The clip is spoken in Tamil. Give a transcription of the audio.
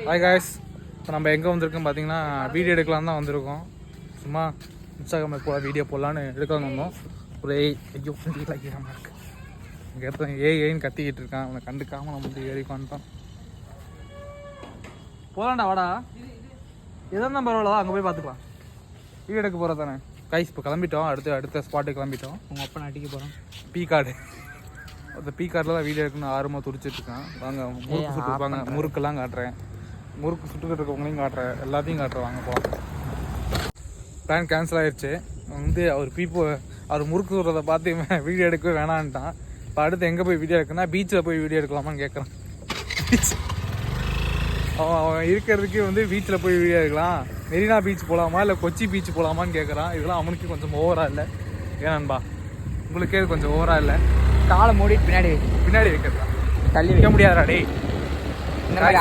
ஹாய் காய்ஸ், இப்போ நம்ம எங்கே வந்திருக்கோம் பார்த்தீங்கன்னா வீடியோ எடுக்கலாம் தான் வந்திருக்கோம். சும்மா இன்ஸ்டாகிராமில் போல வீடியோ போடலான்னு எடுக்கலான்னு வந்தோம். ஒரு ஐயோ வைக்கிறாமல் இருக்கு. இங்கே இடத்துல ஏன்னு கத்திக்கிட்டு இருக்கான். அவனை கண்டுக்காமல் நம்ம வந்து ஏறி வந்துட்டோம். போகலாண்டா வாடா, எதாவது பரவாயில்லதா, அங்கே போய் பார்த்துக்கலாம். வீடியோ எடுக்க போகிறது தானே காய்ஸ். இப்போ கிளம்பிட்டோம், அடுத்த ஸ்பாட்டுக்கு கிளம்பிட்டோம். உங்கள் அப்பா அடிக்க போகிறோம். பீ கார்டு, அந்த பீ கார்டில் தான் வீடியோ எடுக்கணும் ஆர்வமாக துடிச்சிட்டு இருக்கான். வாங்க முறுக்கு சுட்டுருப்பாங்க, முறுக்கெல்லாம் காட்டுறேன், முறுக்கு சுட்டுக்கிட்டு இருக்கவங்களையும் காட்டுறேன், எல்லாத்தையும் காட்டுறேன். வாங்க போகலாம். பிளான் கேன்சல் ஆகிடுச்சு. வந்து அவர் முறுக்கு சுடுறதை பார்த்து வீடியோ எடுக்கவே வேணான்ட்டான். இப்போ அடுத்து எங்கே போய் வீடியோ எடுக்கணும்னா பீச்சில் போய் வீடியோ எடுக்கலாமான்னு கேட்குறான். அவன் இருக்கிறதுக்கு வந்து பீச்சில் போய் வீடியோ எடுக்கலாம், மெரினா பீச் போகலாமா இல்லை கொச்சி பீச் போகலாமான்னு கேட்குறான். இதெல்லாம் அவனுக்கு கொஞ்சம் ஓவராக இல்லை ஏன்னான்பா? உங்களுக்கே இது கொஞ்சம் ஓவராக இல்லை? காலை மூடிட்டு பின்னாடி வைக்கிறதா தள்ளி வைக்க முடியாதா டே? இந்த மாதிரி